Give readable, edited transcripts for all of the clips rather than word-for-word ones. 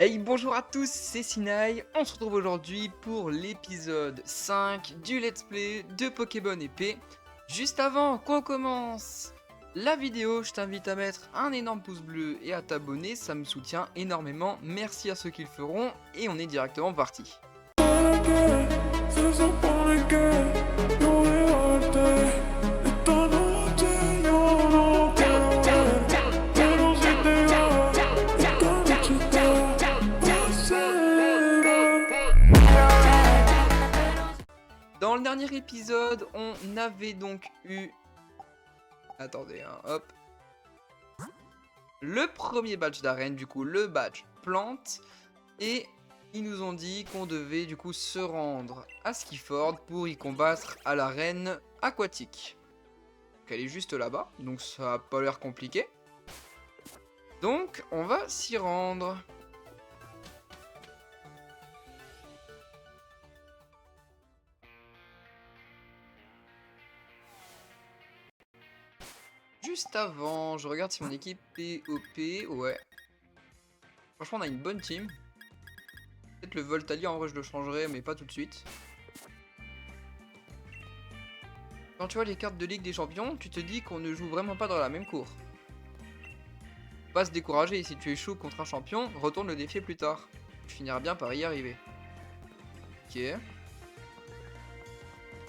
Hey, bonjour à tous, c'est Sinaï. On se retrouve aujourd'hui pour l'épisode 5 du Let's Play de Pokémon épée. Juste avant qu'on commence la vidéo, je t'invite à mettre un énorme pouce bleu et à t'abonner, ça me soutient énormément. Merci à ceux qui le feront et on est directement parti. Dans le dernier épisode, on avait donc eu... Attendez, hein, hop. Le premier badge d'arène, du coup, le badge plante. Et ils nous ont dit qu'on devait, du coup, se rendre à Skiford pour y combattre à l'arène aquatique. Donc, elle est juste là-bas, donc ça a pas l'air compliqué. Donc, on va s'y rendre. Juste avant, je regarde si mon équipe est OP. Ouais. Franchement, on a une bonne team. Peut-être le Voltalier, en vrai, je le changerai, mais pas tout de suite. Quand tu vois les cartes de Ligue des Champions, tu te dis qu'on ne joue vraiment pas dans la même cour. Faut pas se décourager, si tu échoues contre un champion, retourne le défier plus tard. Tu finiras bien par y arriver. Ok.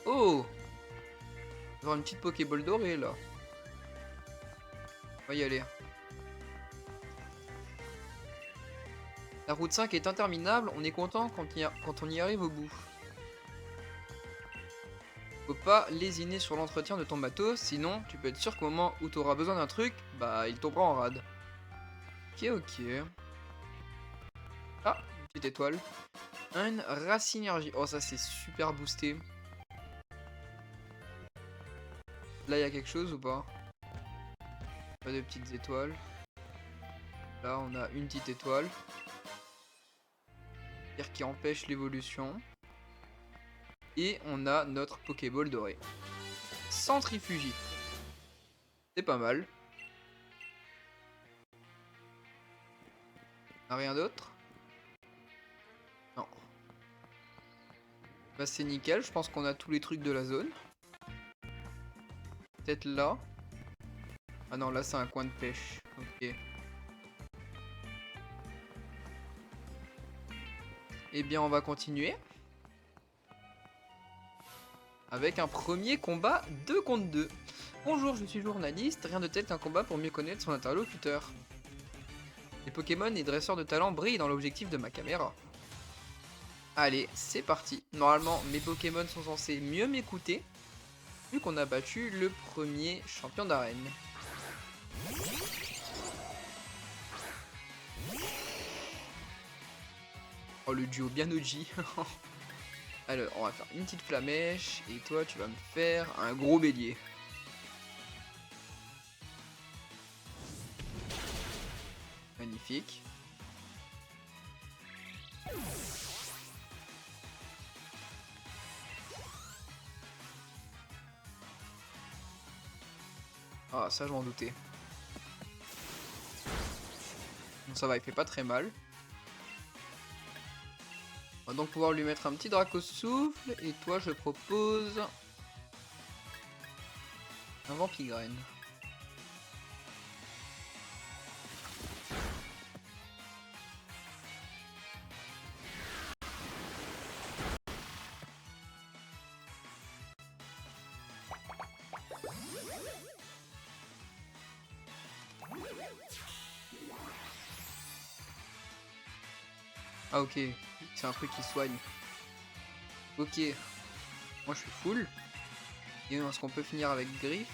Oh! On va avoir une petite Pokéball dorée, là. On va y aller. La route 5 est interminable, on est content quand on y arrive au bout. Faut pas lésiner sur l'entretien de ton bateau, sinon tu peux être sûr qu'au moment où tu auras besoin d'un truc, bah il tombera en rade. Ok. Ah, une petite étoile. Une Racinergie. Oh, ça c'est super boosté. Là, il y a quelque chose ou pas? Pas de petites étoiles. Là, on a une petite étoile. Qui empêche l'évolution. Et on a notre Pokéball doré. Centrifugie. C'est pas mal. On a rien d'autre? Non. Bah c'est nickel, je pense qu'on a tous les trucs de la zone. Peut-être là. Ah non, là c'est un coin de pêche. Ok. Eh bien on va continuer. Avec un premier combat 2 contre 2. Bonjour, je suis journaliste, rien de tel qu'un combat pour mieux connaître son interlocuteur. Les Pokémon et dresseurs de talent brillent dans l'objectif de ma caméra. Allez, c'est parti. Normalement, mes Pokémon sont censés mieux m'écouter, vu qu'on a battu le premier champion d'arène. Oh, le duo bien OG. Alors, on va faire une petite flamèche, et toi, tu vas me faire un gros bélier. Magnifique. Ah, ça, je m'en doutais. Bon, ça va, il fait pas très mal. On va donc pouvoir lui mettre un petit Draco souffle, et toi, je propose un Vampigraine. Ah ok, c'est un truc qui soigne. Ok, moi je suis full. Et est-ce qu'on peut finir avec Griffe?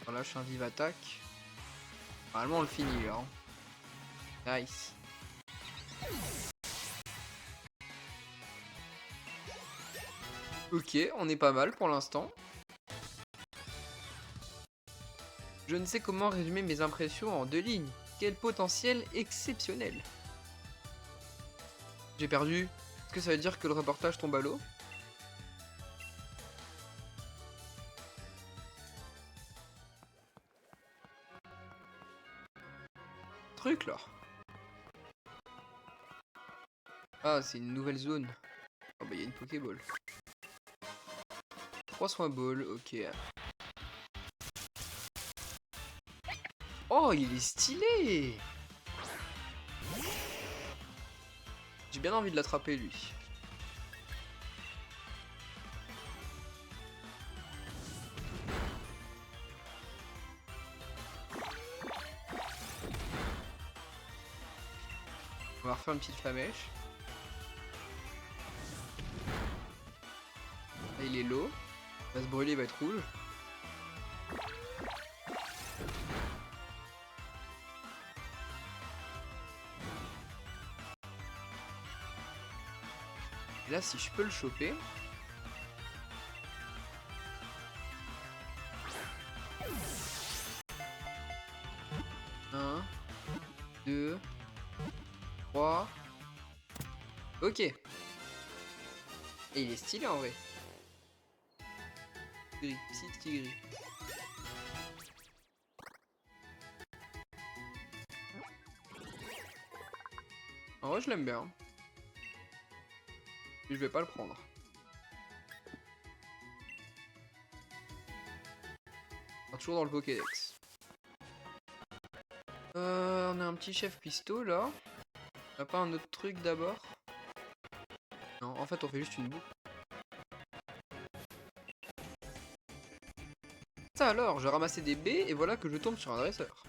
Voilà, je suis un vive attaque. Normalement on le finit là. Hein. Nice. Ok, on est pas mal pour l'instant. Je ne sais comment résumer mes impressions en 2 lignes. Quel potentiel exceptionnel. J'ai perdu. Est-ce que ça veut dire que le reportage tombe à l'eau? truc là? Ah, c'est une nouvelle zone. Oh bah il y a une Pokéball. 3 soins ball, ok. Oh, il est stylé! J'ai bien envie de l'attraper lui. On va refaire une petite flamèche. Là il est low. Il va se brûler, il va être rouge. Et là si je peux le choper. Un, 2, 3. Ok. Et il est stylé en vrai. Gris, petit gris. En vrai je l'aime bien. Mais je vais pas le prendre. Toujours dans le Pokédex. On a un petit chef pisto là. On a pas un autre truc d'abord? Non, en fait on fait juste une boucle. Ça alors, je ramassais des baies et voilà que je tombe sur un dresseur.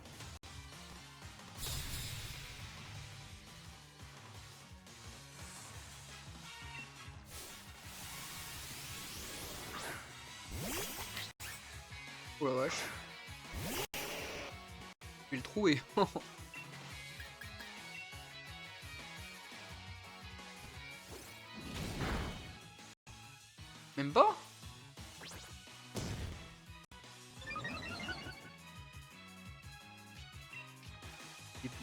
Oh la vache. Je vais le trouver. Même pas?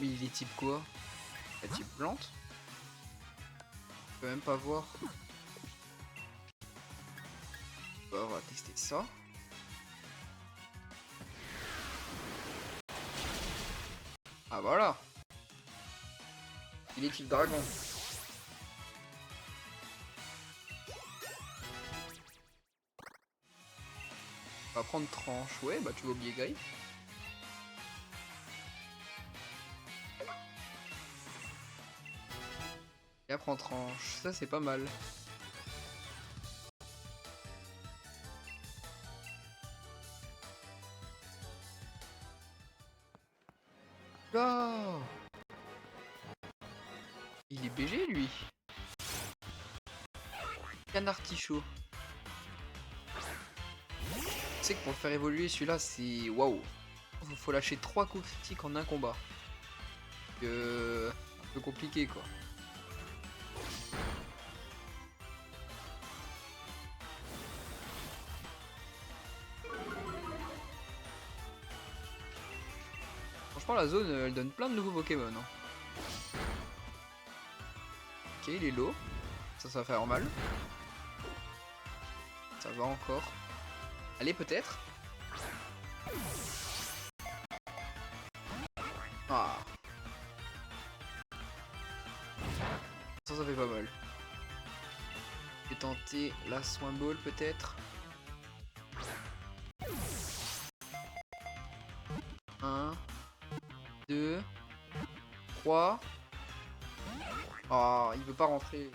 Il est type quoi? Il est type plante? Je peux même pas voir. Bon, on va tester ça. Ah voilà. Il est type dragon. On va prendre tranche. Ouais, bah tu vas oublier griffe. Et après en tranche. Ça c'est pas mal. Là, il est BG lui. Canard Tichot. Tu sais que pour le faire évoluer celui-là c'est waouh. Faut lâcher 3 coups critiques en un combat. Un peu compliqué quoi. Franchement la zone elle donne plein de nouveaux Pokémon. Hein. Ok il est low. Ça va faire mal. Ça va encore. Allez peut-être. Ah. Ça fait pas mal. Je vais tenter la soin ball peut-être. 1, 2, 3. Ah, il veut pas rentrer.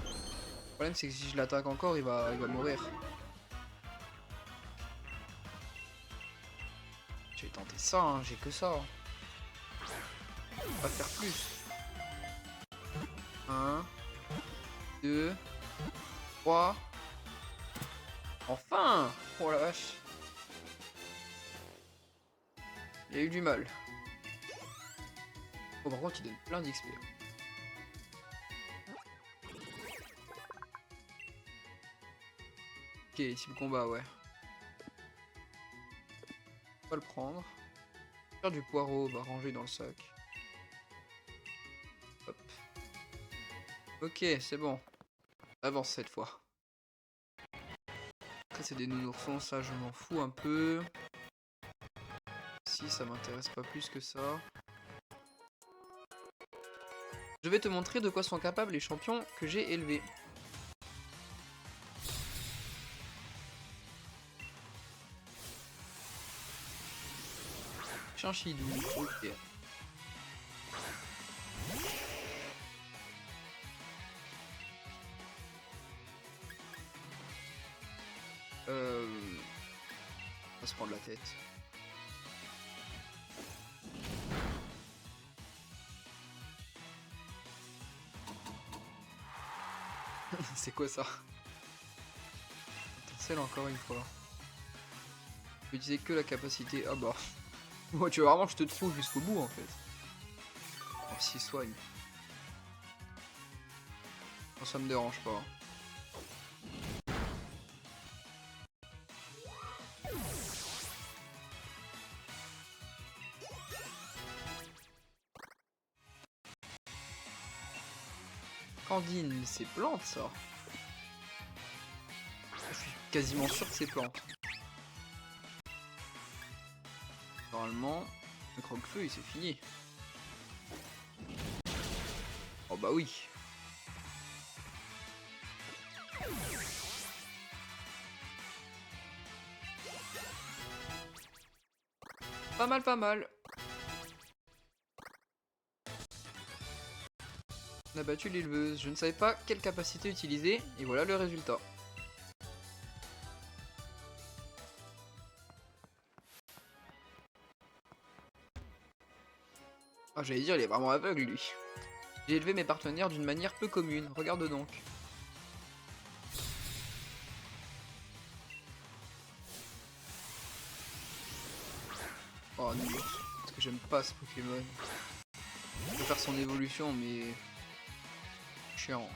Le problème c'est que si je l'attaque encore, il va mourir. Je vais tenter ça, hein. J'ai que ça. Pas faire plus. 1, 2, 3. Enfin! Oh la vache. Il a eu du mal. Bon, par contre, il donne plein d'XP. Ok, type combat, ouais. On va le prendre. Faire du poireau, on va ranger dans le sac. Hop. Ok, c'est bon. Avance cette fois. Après, c'est des nounoursons, ça, je m'en fous un peu. Si, ça m'intéresse pas plus que ça. Je vais te montrer de quoi sont capables les champions que j'ai élevés. Chinchidou, ok. On va se prendre la tête. C'est quoi ça? Celle encore une fois. Je disais que la capacité. Ah bah. Moi, tu veux vraiment que je te trouve jusqu'au bout en fait. Oh, s'il soigne. Oh, ça me dérange pas. Candine, c'est plante ça. Je suis quasiment sûr que c'est plante. Normalement, le croque-feu, il c'est fini. Oh bah oui. Pas mal, pas mal. On a battu l'éleveuse. Je ne savais pas quelle capacité utiliser. Et voilà le résultat. Ah, j'allais dire, il est vraiment aveugle lui. J'ai élevé mes partenaires d'une manière peu commune. Regarde donc. Oh non, parce que j'aime pas ce Pokémon. Je peux faire son évolution, mais... chiant.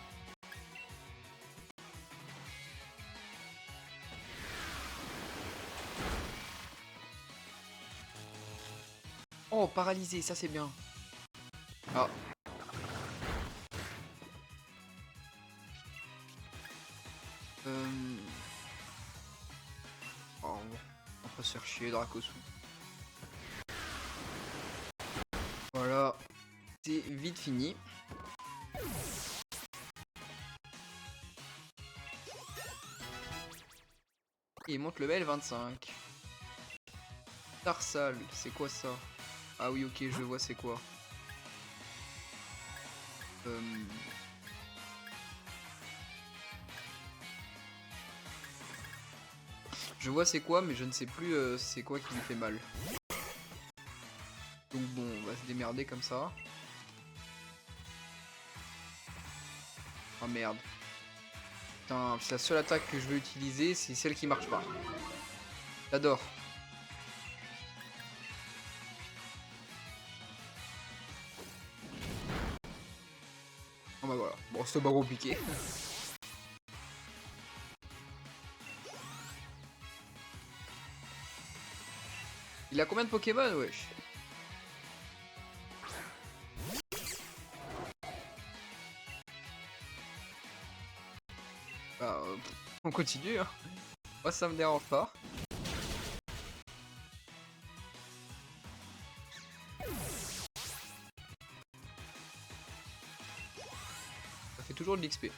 Oh, paralysé, ça c'est bien. Ah. Oh, on va se faire chier, Dracousou. Voilà. C'est vite fini. Et il monte level 25. Tarsal, c'est quoi ça? Ah oui, ok, je vois c'est quoi. Je vois c'est quoi, mais je ne sais plus c'est quoi qui lui fait mal. Donc bon, on va se démerder comme ça. Oh merde. Putain, c'est la seule attaque que je veux utiliser, c'est celle qui marche pas. J'adore. Oh bah voilà. Bon, c'est pas compliqué. Il a combien de Pokémon, wesh? Bah, on continue, hein. Moi, ça me dérange pas. Ça fait toujours de l'XP.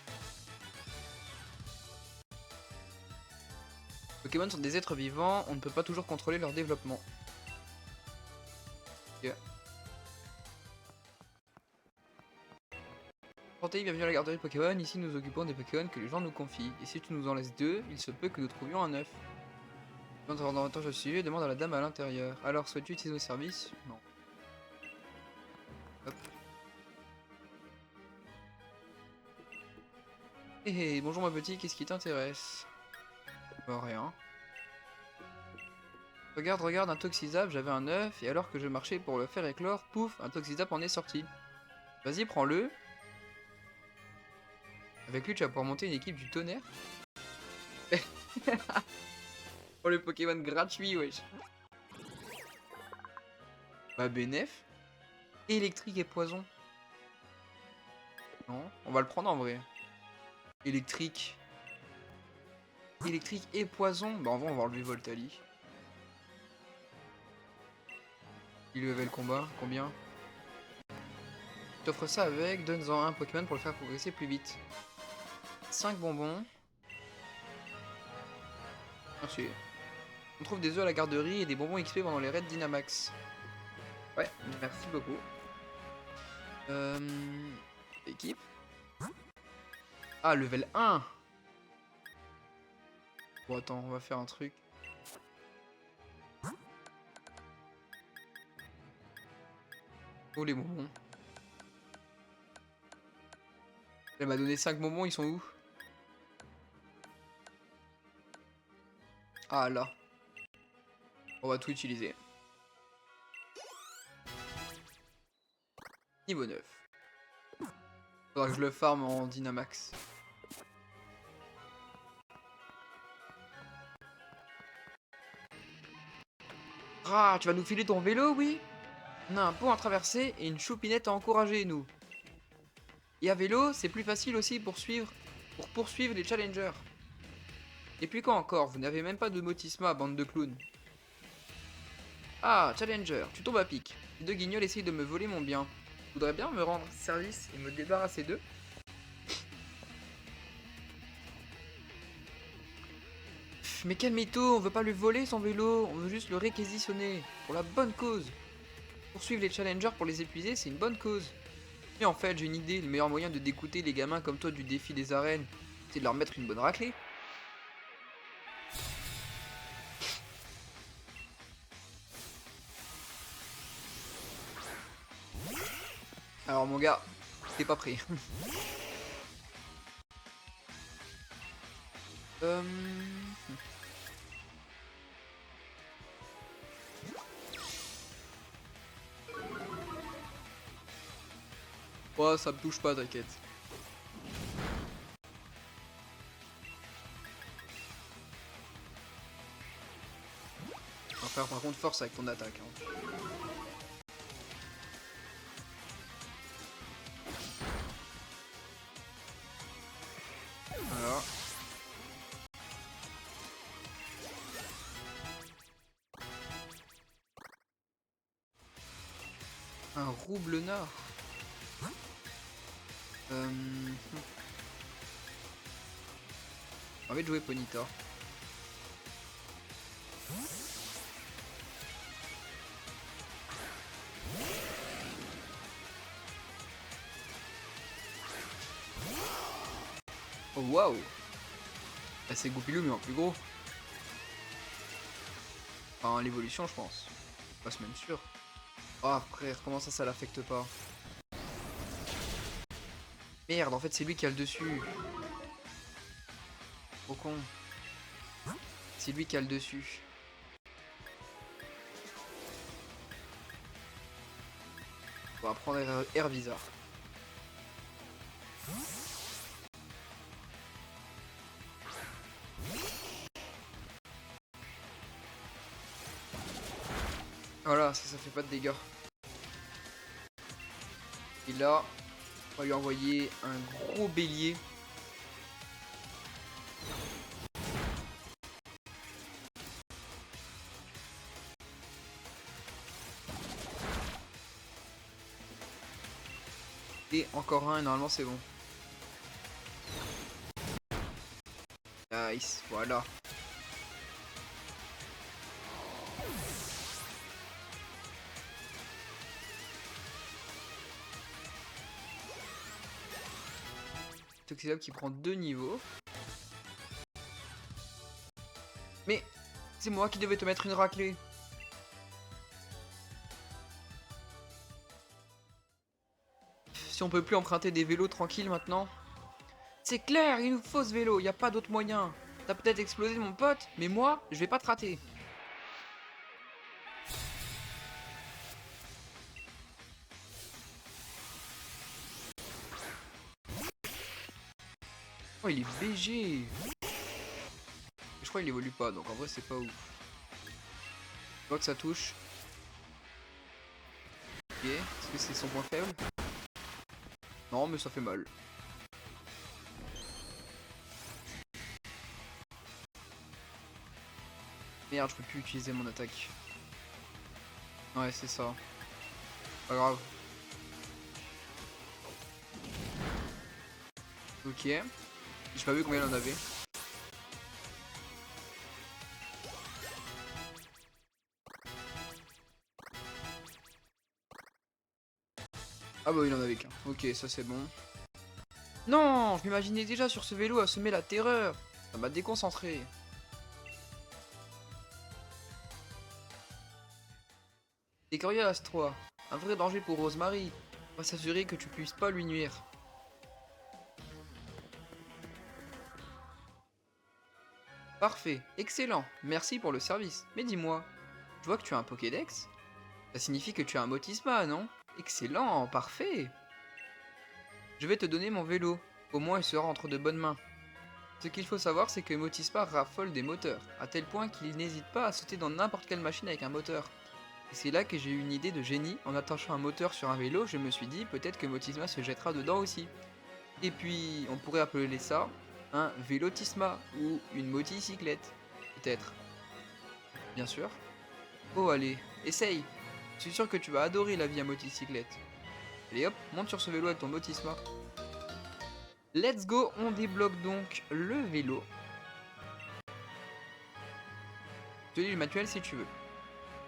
Pokémon sont des êtres vivants, on ne peut pas toujours contrôler leur développement. Ok. Santé, bienvenue à la garderie de Pokémon. Ici, nous occupons des Pokémon que les gens nous confient. Et si tu nous en laisses deux, il se peut que nous trouvions un œuf. Dans davantage au sujet, demande à la dame à l'intérieur. Alors, souhaites-tu utiliser nos services? Non. Hop. Hé hé, bonjour ma petite, qu'est-ce qui t'intéresse? Bah rien. Regarde, regarde, un Toxizap, j'avais un œuf, et alors que je marchais pour le faire éclore, pouf, un Toxizap en est sorti. Vas-y, prends-le. Avec lui, tu vas pouvoir monter une équipe du tonnerre. Oh, le Pokémon gratuit, wesh. Bah, bénef. Électrique et poison. Non, on va le prendre en vrai. Électrique. Électrique et poison. Bah, en vrai, on va enlever Voltali. Il level le combat, combien? t'offre ça avec, donne-en un Pokémon pour le faire progresser plus vite. 5 bonbons. Merci. On trouve des œufs à la garderie et des bonbons XP pendant les raids Dynamax. Ouais, merci beaucoup. Équipe. Ah, level 1. Bon, attends, on va faire un truc. Oh, les bonbons. Elle m'a donné 5 bonbons, ils sont où? Ah, là. On va tout utiliser. Niveau 9. Faudra que je le farm en Dynamax. Ah, tu vas nous filer ton vélo, oui? On a un pont à traverser et une choupinette à encourager, nous. Et à vélo, c'est plus facile aussi pour poursuivre les challengers. Et puis quoi encore, vous n'avez même pas de motisma, bande de clowns. Ah, challenger, tu tombes à pic. Les deux guignols essayent de me voler mon bien. Je voudrais bien me rendre service et me débarrasser d'eux. Mais quel mytho, on veut pas lui voler son vélo, on veut juste le réquisitionner. Pour la bonne cause. Poursuivre les challengers pour les épuiser, c'est une bonne cause. Mais en fait, j'ai une idée, le meilleur moyen de dégoûter les gamins comme toi du défi des arènes, c'est de leur mettre une bonne raclée. Alors mon gars, t'es pas prêt. euh... Oh, ça me touche pas, t'inquiète. On va faire par contre force avec ton attaque. Hein. Voilà. Un roublenard. J'ai envie de jouer Ponyta. Oh waouh! Bah, c'est Goupilou mais en plus gros. Enfin l'évolution je pense. Pas même sûr. Oh frère, comment ça l'affecte pas? Merde, en fait c'est lui qui a le dessus. Trop con. C'est lui qui a le dessus. On va prendre Hervisar. Voilà, ça fait pas de dégâts. Et là, on va lui envoyer un gros bélier. Et encore un, et normalement c'est bon. Nice, voilà. Toxidop qui prend 2 niveaux. Mais c'est moi qui devais te mettre une raclée. Si on peut plus emprunter des vélos tranquilles maintenant. C'est clair, il nous faut ce vélo, y a pas d'autre moyen. T'as peut-être explosé mon pote, mais moi, je vais pas te rater. Oh, il est BG. Je crois qu'il évolue pas, donc en vrai c'est pas ouf. Je vois que ça touche. Ok, est-ce que c'est son point faible? Non, mais ça fait mal. Merde, je peux plus utiliser mon attaque. Ouais, c'est ça. Pas grave. Ok. J'ai pas vu combien il en avait. Ah bah il en avait qu'un. Ok, ça c'est bon. Non, je m'imaginais déjà sur ce vélo à semer la terreur. Ça m'a déconcentré. T'es coriace, toi. Un vrai danger pour Rosemary. On va s'assurer que tu puisses pas lui nuire. Parfait, excellent. Merci pour le service. Mais dis-moi, je vois que tu as un Pokédex. Ça signifie que tu as un Motisma, non? Excellent, parfait. Je vais te donner mon vélo. Au moins il sera entre de bonnes mains. Ce qu'il faut savoir, c'est que Motisma raffole des moteurs, à tel point qu'il n'hésite pas à sauter dans n'importe quelle machine avec un moteur. Et c'est là que j'ai eu une idée de génie. En attachant un moteur sur un vélo, je me suis dit peut-être que Motisma se jettera dedans aussi. Et puis, on pourrait appeler ça un vélotisma ou une moticyclette. Peut-être. Bien sûr. Oh, allez, essaye. Je suis sûr que tu vas adorer la vie à moticyclette. Allez hop, monte sur ce vélo avec ton motisma. Let's go, on débloque donc le vélo. Je te lis le manuel si tu veux.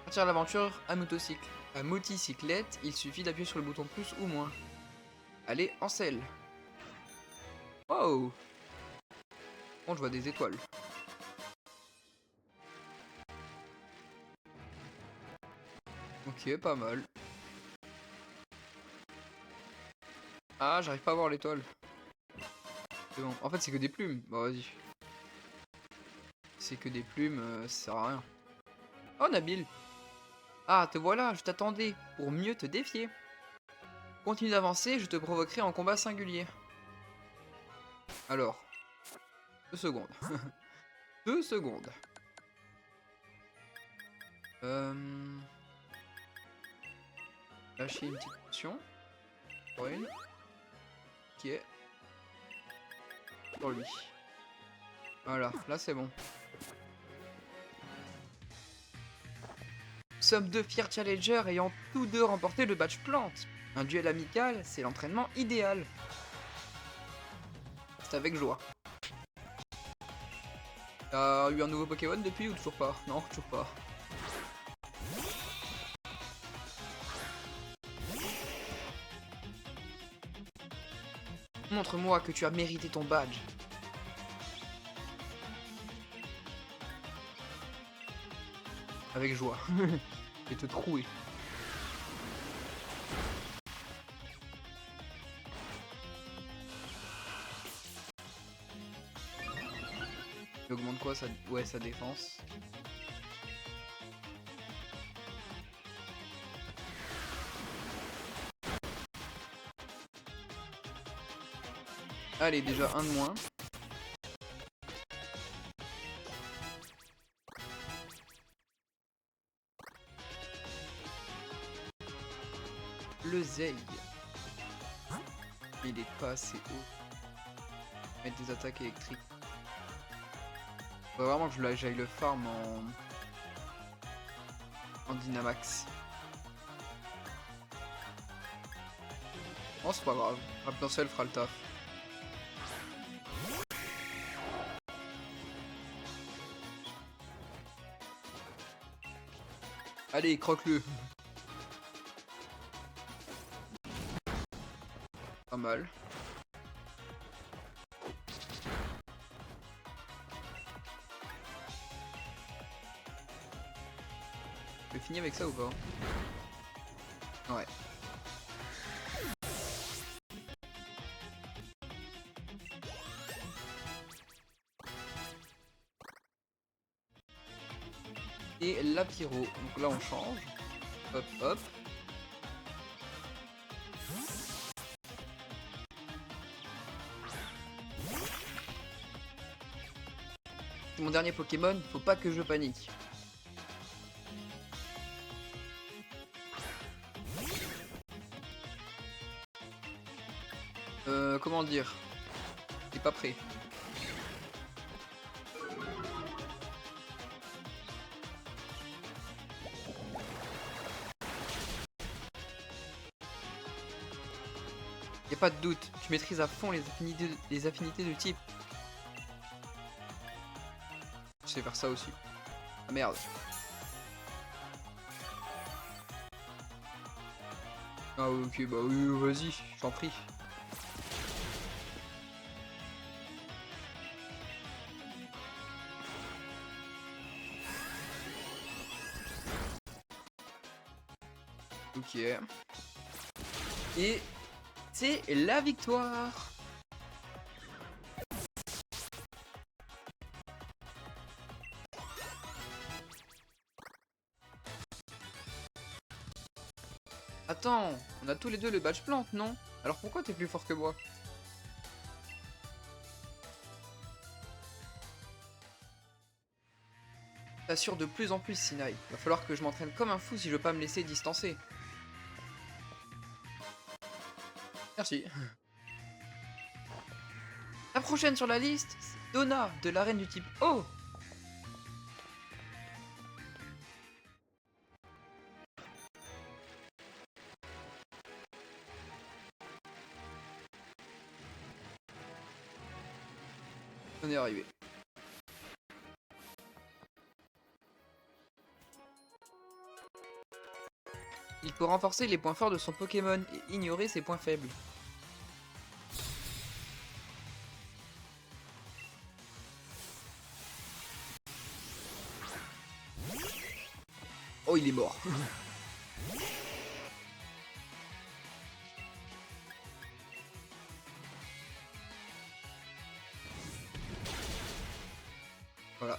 Partir à l'aventure à motocycle. À moticyclette, il suffit d'appuyer sur le bouton plus ou moins. Allez, en selle. Wow. Bon, je vois des étoiles. Ok, pas mal. Ah, j'arrive pas à voir l'étoile. C'est bon. En fait, c'est que des plumes. Bon, vas-y. C'est que des plumes, ça sert à rien. Oh, Nabil. Ah, te voilà, je t'attendais, pour mieux te défier. Continue d'avancer, je te provoquerai en combat singulier. Alors, 2 secondes. 2 secondes. Lâcher une petite potion. Pour une. Ok. Pour lui. Voilà, là c'est bon. Nous sommes deux fiers challengers ayant tous deux remporté le badge plante. Un duel amical, c'est l'entraînement idéal. C'est avec joie. T'as eu un nouveau Pokémon depuis ou toujours pas? Non, toujours pas. Montre-moi que tu as mérité ton badge. Avec joie. Et te trouer. Il augmente quoi ça? Ouais, sa défense. Allez, déjà un de moins. Le Zeig. Il est pas assez haut. Mettre des attaques électriques. Faut vraiment que j'aille le farm en Dynamax. Oh, c'est pas grave. Rapidensel fera le taf. Allez, croque-le. Pas mal. Je vais finir avec ça ou pas? Ouais. Et la pyro. Donc là on change. Hop hop. C'est mon dernier Pokémon, faut pas que je panique. Comment dire? Il est pas prêt. Y a pas de doute, tu maîtrises à fond les affinités de type. Je sais faire ça aussi. Ah merde. Ah ok, bah oui, vas-y, j'en prie. Ok. Et c'est la victoire. Attends, on a tous les deux le badge plante, non? Alors pourquoi t'es plus fort que moi? T'assures de plus en plus, Sinaï. Va falloir que je m'entraîne comme un fou si je veux pas me laisser distancer. Merci. La prochaine sur la liste, c'est Donna, de l'arène du type O. On est arrivé. Il peut renforcer les points forts de son Pokémon et ignorer ses points faibles. Oh, il est mort. Voilà.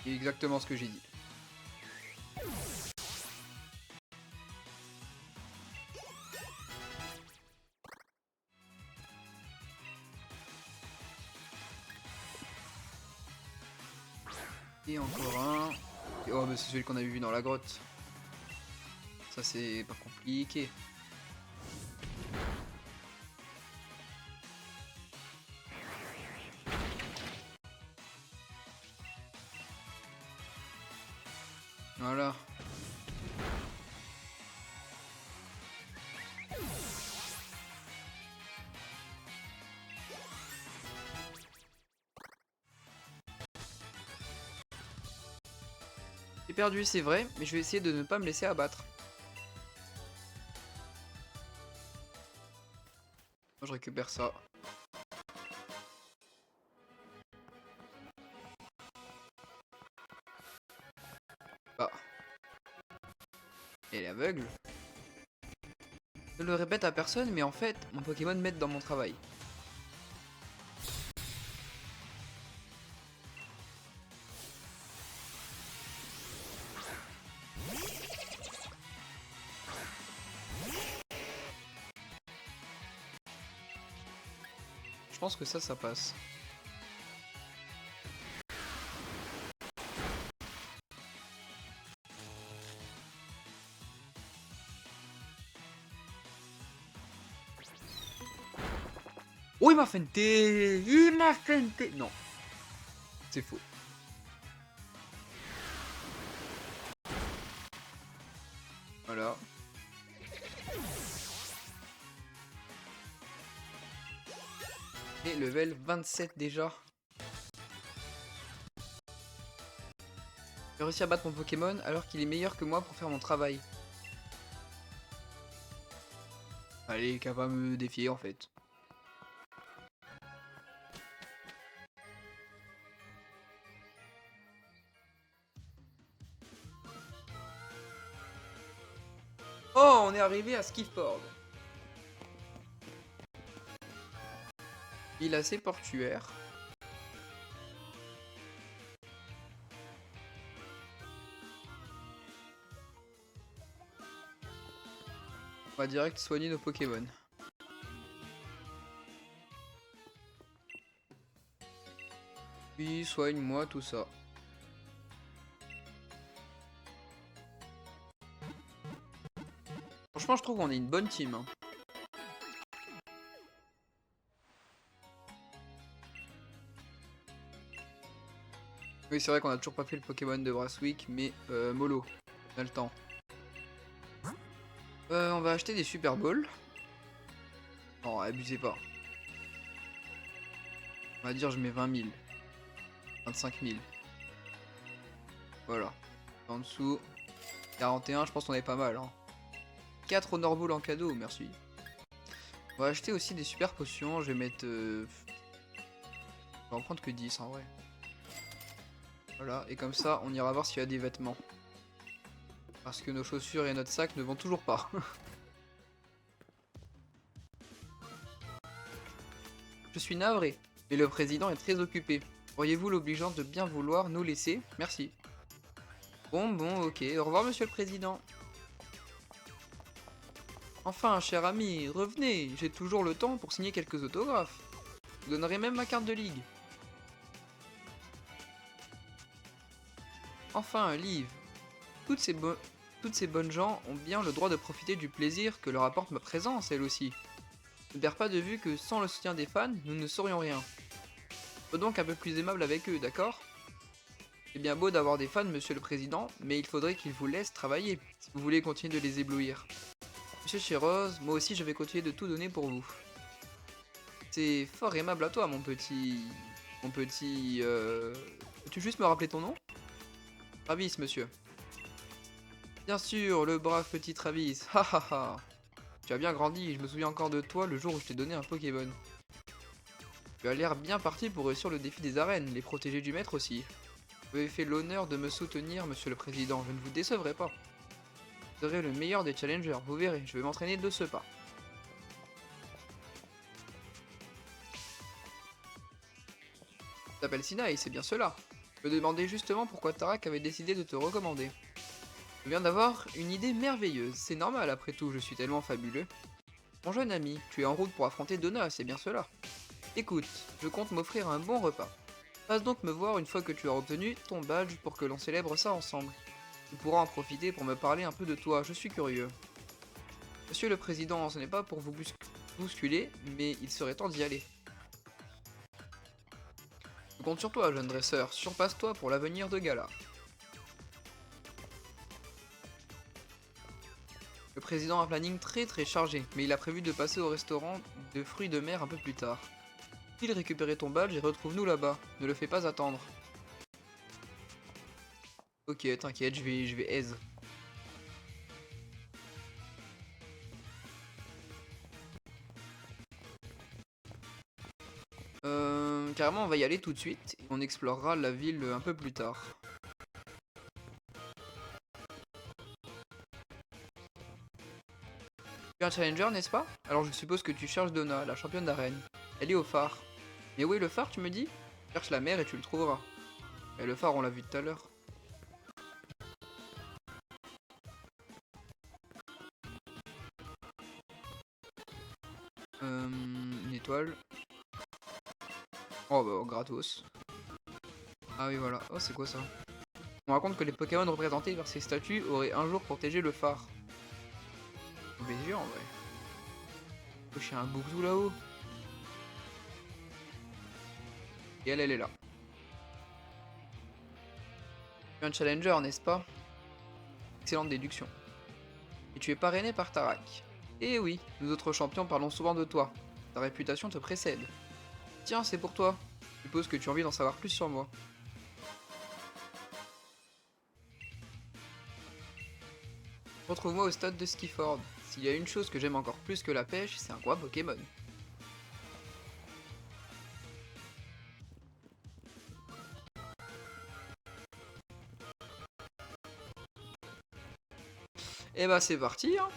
C'est exactement ce que j'ai dit. Et encore un. Et oh, mais c'est celui qu'on avait vu dans la grotte. Ça, c'est pas compliqué. Voilà. J'ai perdu, c'est vrai, mais je vais essayer de ne pas me laisser abattre. Moi, je récupère ça. Ah. Elle est aveugle. Je le répète à personne, mais en fait, mon Pokémon m'aide dans mon travail. Je pense que ça passe. Oh, il m'a feinté! Il m'a feinté! Non, c'est faux. Voilà. Et level 27 déjà. J'ai réussi à battre mon Pokémon alors qu'il est meilleur que moi pour faire mon travail. Allez, qu'à pas me défier en fait. Oh, on est arrivé à Skifford. Il est assez portuaire. On va direct soigner nos Pokémon. Puis soigne-moi tout ça. Franchement, je trouve qu'on est une bonne team. Hein. Oui, c'est vrai qu'on a toujours pas fait le Pokémon de Brasswick, mais mollo, on a le temps. On va acheter des Super Balls. Non, abusez pas. On va dire je mets 20 000. 25 000. Voilà. En dessous, 41, je pense qu'on est pas mal. Hein. 4 Honor Ball en cadeau, merci. On va acheter aussi des super potions. Je vais mettre... Je vais en prendre que 10 en vrai. Voilà, et comme ça, on ira voir s'il y a des vêtements. Parce que nos chaussures et notre sac ne vont toujours pas. Je suis navré, mais le président est très occupé. Auriez-vous l'obligeance de bien vouloir nous laisser? Merci. Bon, ok. Au revoir, monsieur le président. Enfin, cher ami, revenez. J'ai toujours le temps pour signer quelques autographes. Je vous donnerai même ma carte de ligue. Enfin, Liv. Toutes ces bonnes gens ont bien le droit de profiter du plaisir que leur apporte ma présence, elle aussi. Ne perds pas de vue que sans le soutien des fans, nous ne serions rien. Sois donc un peu plus aimable avec eux, d'accord? C'est bien beau d'avoir des fans, monsieur le président, mais il faudrait qu'ils vous laissent travailler, si vous voulez continuer de les éblouir. Monsieur Chirose, moi aussi je vais continuer de tout donner pour vous. C'est fort aimable à toi, mon petit... Peux-tu juste me rappeler ton nom? Travis, monsieur. Bien sûr, le brave petit Travis, ha ha ha. Tu as bien grandi, je me souviens encore de toi le jour où je t'ai donné un Pokémon. Tu as l'air bien parti pour réussir le défi des arènes, les protégés du maître aussi. Vous avez fait l'honneur de me soutenir, monsieur le président, je ne vous décevrai pas. Vous serez le meilleur des challengers, vous verrez, je vais m'entraîner de ce pas. Tu t'appelles Sinaï, c'est bien cela. Je me demandais justement pourquoi Tarak avait décidé de te recommander. Je viens d'avoir une idée merveilleuse, c'est normal après tout, je suis tellement fabuleux. Mon jeune ami, tu es en route pour affronter Donna, c'est bien cela. Écoute, je compte m'offrir un bon repas. Passe donc me voir une fois que tu as obtenu ton badge pour que l'on célèbre ça ensemble. Tu pourras en profiter pour me parler un peu de toi, je suis curieux. Monsieur le président, ce n'est pas pour vous bousculer, mais il serait temps d'y aller. Je compte sur toi, jeune dresseur, surpasse-toi pour l'avenir de Gala. Le président a un planning très chargé, mais il a prévu de passer au restaurant de fruits de mer un peu plus tard. File récupérer ton badge et retrouve-nous là-bas, ne le fais pas attendre. Ok, t'inquiète, je vais aise. Carrément, on va y aller tout de suite et on explorera la ville un peu plus tard. Tu es un challenger, n'est-ce pas? Alors je suppose que tu cherches Donna, la championne d'arène. Elle est au phare. Mais où est le phare, tu me dis? Cherche la mer et tu le trouveras. Et le phare, on l'a vu tout à l'heure. Une étoile. Oh bah, gratos. Ah oui, voilà. Oh, c'est quoi ça? On raconte que les Pokémon représentés par ces statues auraient un jour protégé le phare. BG en vrai. Oh, j'ai un Bouctou là-haut. Et elle est là. Tu es un challenger, n'est-ce pas? Excellente déduction. Et tu es parrainé par Tarak. Eh oui, nous autres champions parlons souvent de toi. Ta réputation te précède. Tiens, c'est pour toi. Je suppose que tu as envie d'en savoir plus sur moi. Retrouve-moi au stade de Skiford. S'il y a une chose que j'aime encore plus que la pêche, c'est un roi Pokémon. Et bah c'est parti hein.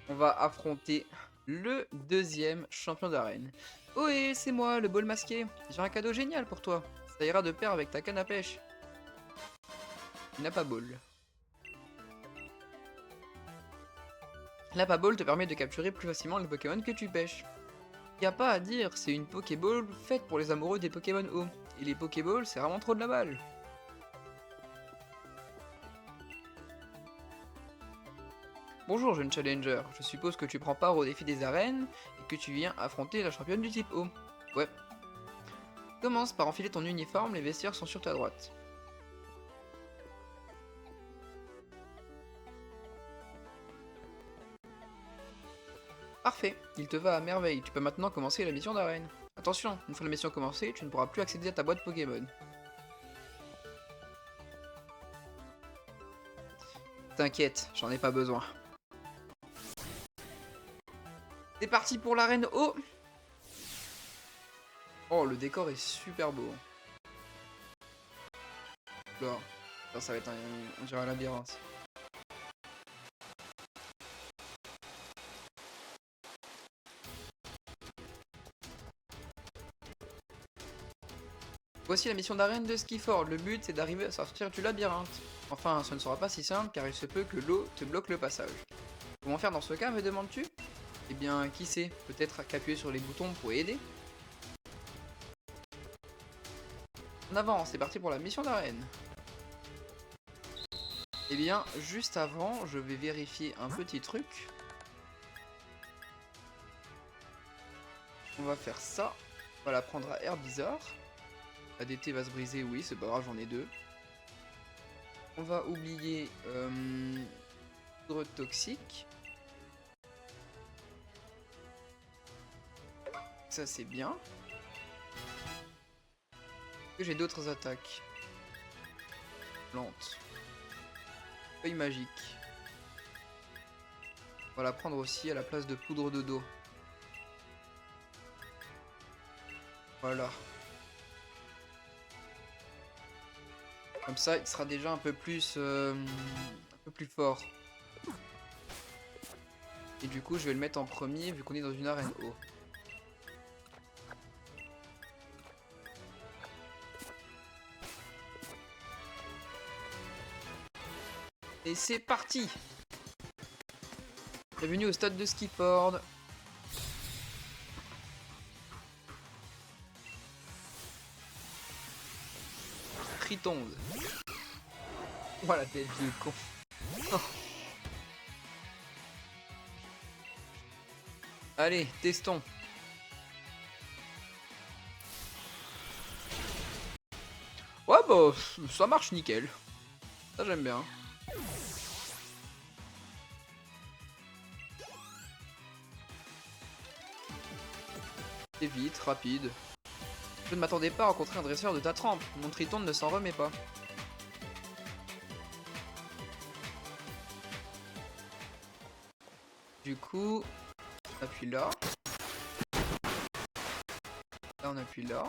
On va affronter le deuxième champion d'arène. Ohé, c'est moi, le bol masqué. J'ai un cadeau génial pour toi. Ça ira de pair avec ta canne à pêche. Il n'a pas ball. La Paball te permet de capturer plus facilement les Pokémon que tu pêches. Y a pas à dire, c'est une Pokéball faite pour les amoureux des Pokémon eau. Et les Pokéballs, c'est vraiment trop de la balle. Bonjour jeune challenger, je suppose que tu prends part au défi des arènes et que tu viens affronter la championne du type eau. Ouais. Commence par enfiler ton uniforme, les vestiaires sont sur ta droite. Parfait, il te va à merveille. Tu peux maintenant commencer la mission d'arène. Attention, une fois la mission commencée, tu ne pourras plus accéder à ta boîte Pokémon. T'inquiète, j'en ai pas besoin. C'est parti pour l'arène haut. Oh, le décor est super beau. Là, ça va être on dirait un labyrinthe. Voici la mission d'arène de Skiford. Le but c'est d'arriver à sortir du labyrinthe. Enfin, ce ne sera pas si simple car il se peut que l'eau te bloque le passage. Comment faire dans ce cas, me demandes-tu? Eh bien, qui sait? Peut-être qu'appuyer sur les boutons pour aider? En avant, c'est parti pour la mission d'arène. Eh bien, juste avant, je vais vérifier un petit truc. On va faire ça. On va la prendre à Herbizarre. ADT va se briser, oui, c'est pas grave, j'en ai deux. On va oublier poudre toxique. Ça c'est bien. Est-ce que j'ai d'autres attaques? Plante. Feuille magique. On va la prendre aussi à la place de poudre de dos. Voilà. Comme ça, il sera déjà un peu plus fort. Et du coup, je vais le mettre en premier vu qu'on est dans une arène haut. Et c'est parti! Bienvenue au stade de Skiford. Tritonde. Voilà, t'es vieux con. Oh. Allez, testons. Ouais, bah, ça marche nickel. Ça, j'aime bien. C'est vite, rapide. Je ne m'attendais pas à rencontrer un dresseur de ta trempe. Mon Triton ne s'en remet pas. Du coup, on appuie là. Là, on appuie là.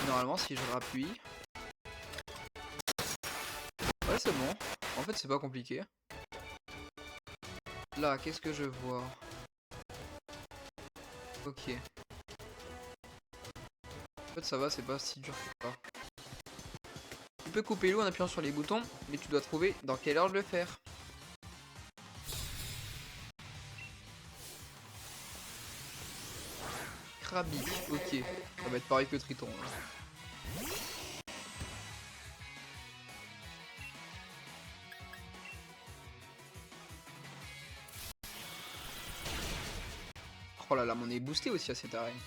Normalement, si je rappuie... Ouais, c'est bon. En fait, c'est pas compliqué. Là, qu'est-ce que je vois? Ok. En fait, ça va, c'est pas si dur que ça. Tu peux couper l'eau en appuyant sur les boutons, mais tu dois trouver dans quelle ordre le faire. Krabi, ok. Ça va être pareil que Triton. Hein. Oh là là, on est boosté aussi à cette arène.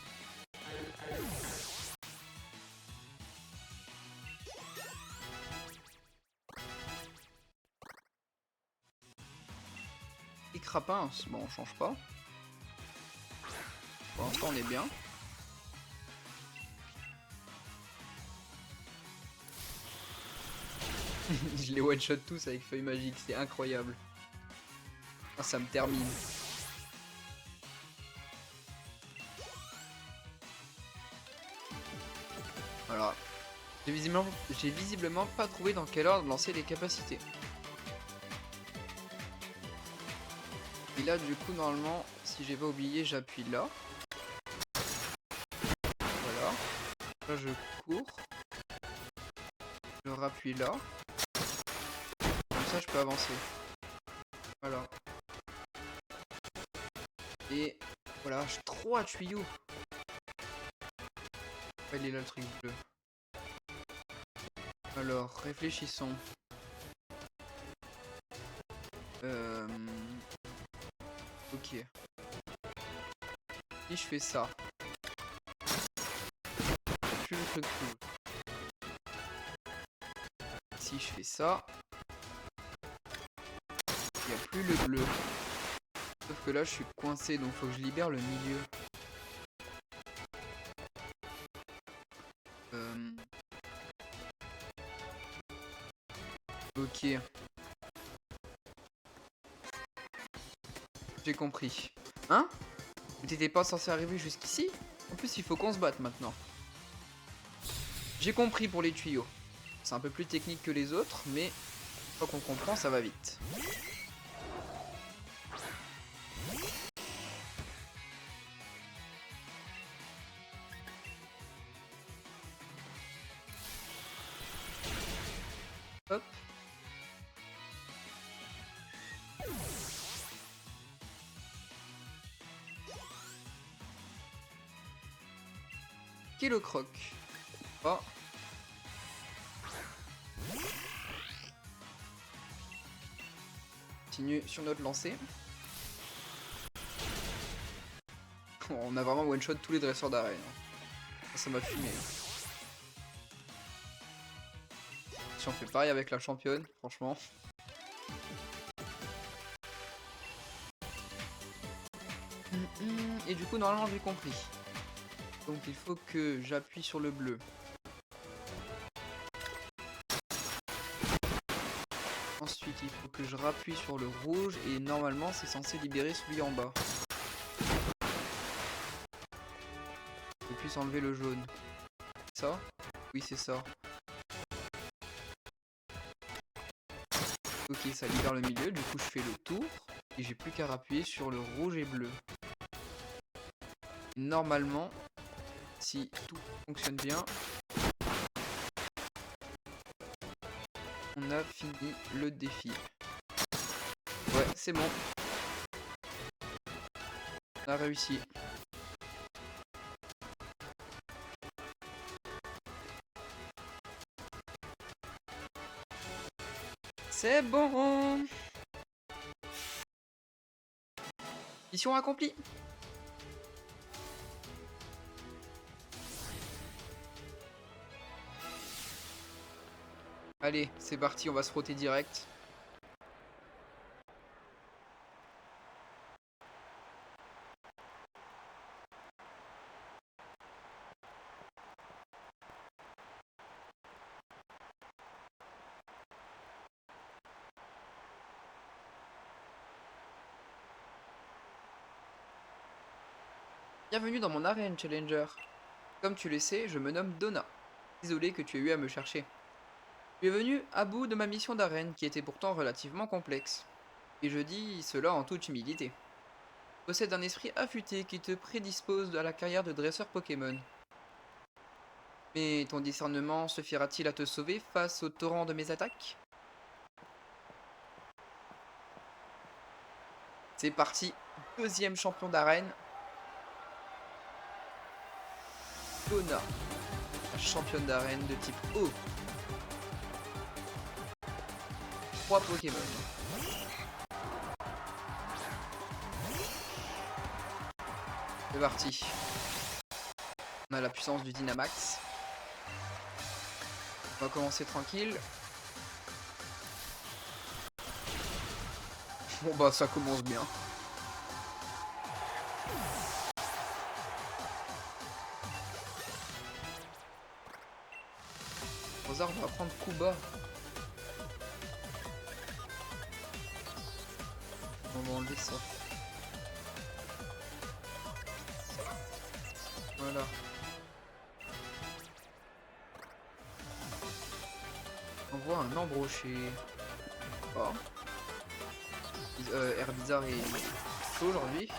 Et Crapin, bon, on change pas. Pour l'instant, on est bien. Je les one-shot tous avec feuille magique, c'est incroyable. Ah, ça me termine. Voilà. J'ai visiblement pas trouvé dans quel ordre lancer les capacités. Et là, du coup, normalement, si j'ai pas oublié, j'appuie là. Voilà. Là, je cours. Je rappuie là. Comme ça, je peux avancer. Voilà. Et voilà, j'ai 3 tuyaux. Il est là le truc bleu. Alors, réfléchissons. Ok. Si je fais ça. Plus le truc bleu. Si je fais ça. Il n'y a plus le bleu. Sauf que là, je suis coincé, donc faut que je libère le milieu. Ok. J'ai compris. Hein? Mais t'étais pas censé arriver jusqu'ici? En plus, il faut qu'on se batte maintenant. J'ai compris pour les tuyaux. C'est un peu plus technique que les autres, mais une fois qu'on comprend, ça va vite. Hop. Kilo croc. Oh. Continue sur notre lancée. On a vraiment one shot tous les dresseurs d'arène. Ça m'a fumé. Si on fait pareil avec la championne, franchement. Et du coup, normalement, j'ai compris. Donc, il faut que j'appuie sur le bleu. Ensuite, il faut que je rappuie sur le rouge. Et normalement, c'est censé libérer celui en bas. Je puisse enlever le jaune. Ça? Oui, c'est ça. Ok, ça libère le milieu. Du coup, je fais le tour. Et j'ai plus qu'à appuyer sur le rouge et bleu. Normalement, si tout fonctionne bien, on a fini le défi. Ouais, c'est bon. On a réussi. C'est bon. Mission accomplie. Allez, c'est parti, on va se frotter direct. Bienvenue dans mon arène, Challenger. Comme tu le sais, je me nomme Donna. Désolé que tu aies eu à me chercher. Je suis venu à bout de ma mission d'arène qui était pourtant relativement complexe. Et je dis cela en toute humilité. Tu possèdes un esprit affûté qui te prédispose à la carrière de dresseur Pokémon. Mais ton discernement suffira-t-il à te sauver face au torrent de mes attaques? C'est parti, deuxième champion d'arène. Donna, la championne d'arène de type O. 3 Pokémon. C'est parti. On a la puissance du Dynamax. On va commencer tranquille. Bon bah ça commence bien. Rosard va prendre coup bas. On va enlever ça. Voilà. On voit un embroché. Oh. Herbizarre est chaud aujourd'hui.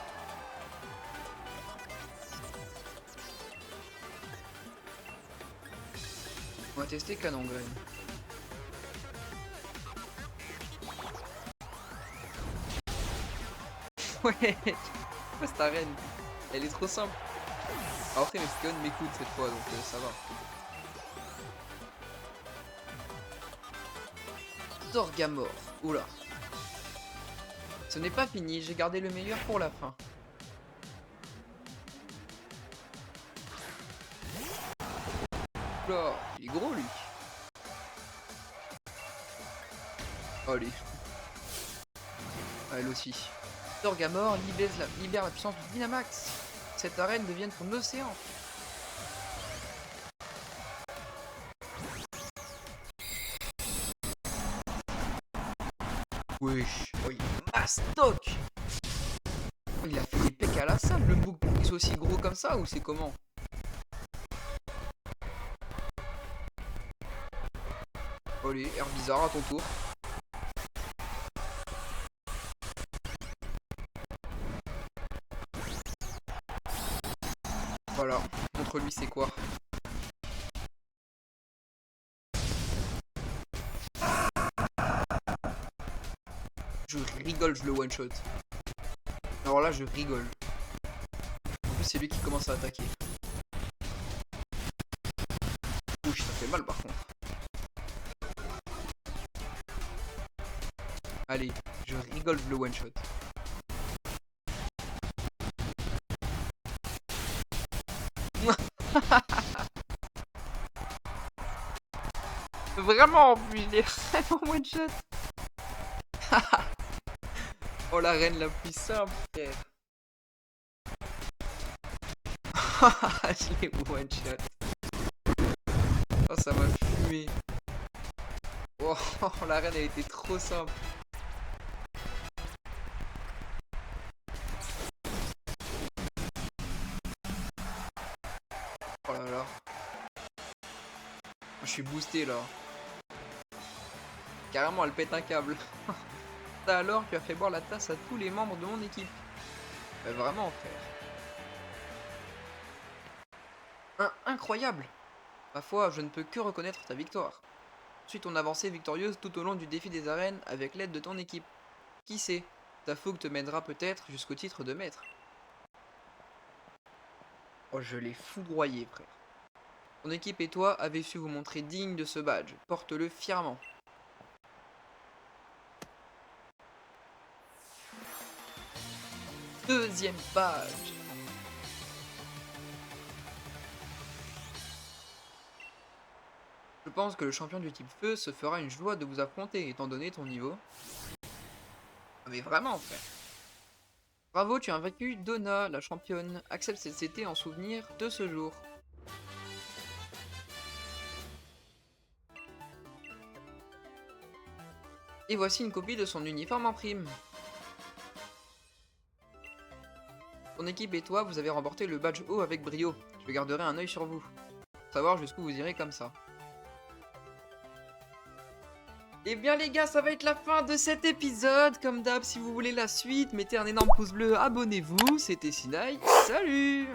On va tester Canon Graine. Ouais, cette arène, elle est trop simple. Après, mes Pokémon m'écoutent cette fois, donc ça va. Torgamore. Oula. Ce n'est pas fini, j'ai gardé le meilleur pour la fin. Oula, il est gros lui. Allez. Ah, elle aussi. Torgamor libère la puissance du Dynamax. Cette arène devient ton océan. Wesh. Oh, il est mastoc. Oh, il a fait des pecs à la salle, le bouc, pour qu'il soit aussi gros comme ça, ou c'est comment? Allez, air bizarre à ton tour. Voilà, montre-lui c'est quoi. Je rigole, je le one shot. Alors là, je rigole. En plus, c'est lui qui commence à attaquer. Ouch, ça fait mal par contre. Allez, je rigole, je le one shot. Vraiment, il est vraiment one shot. Oh, la reine la plus simple, frère. Je l'ai one shot. Oh, ça m'a fumé. Oh, la reine, elle était trop simple. Oh là là. Je suis boosté là. Carrément, elle pète un câble. Alors, tu as fait boire la tasse à tous les membres de mon équipe. Bah, vraiment, frère. Incroyable. Ma foi, je ne peux que reconnaître ta victoire. Suis ton avancée victorieuse tout au long du défi des arènes avec l'aide de ton équipe. Qui sait, ta fougue te mènera peut-être jusqu'au titre de maître. Oh, je l'ai foudroyé, frère. Ton équipe et toi avez su vous montrer digne de ce badge. Porte-le fièrement. Deuxième badge. Je pense que le champion du type feu se fera une joie de vous affronter étant donné ton niveau. Ah mais vraiment, frère. Bravo, tu as vaincu Donna, la championne. Accepte cette CT en souvenir de ce jour. Et voici une copie de son uniforme en prime. Ton équipe et toi, vous avez remporté le badge haut avec brio. Je garderai un œil sur vous. Pour savoir jusqu'où vous irez comme ça. Et bien les gars, ça va être la fin de cet épisode. Comme d'hab, si vous voulez la suite, mettez un énorme pouce bleu, abonnez-vous. C'était Sinaï, salut!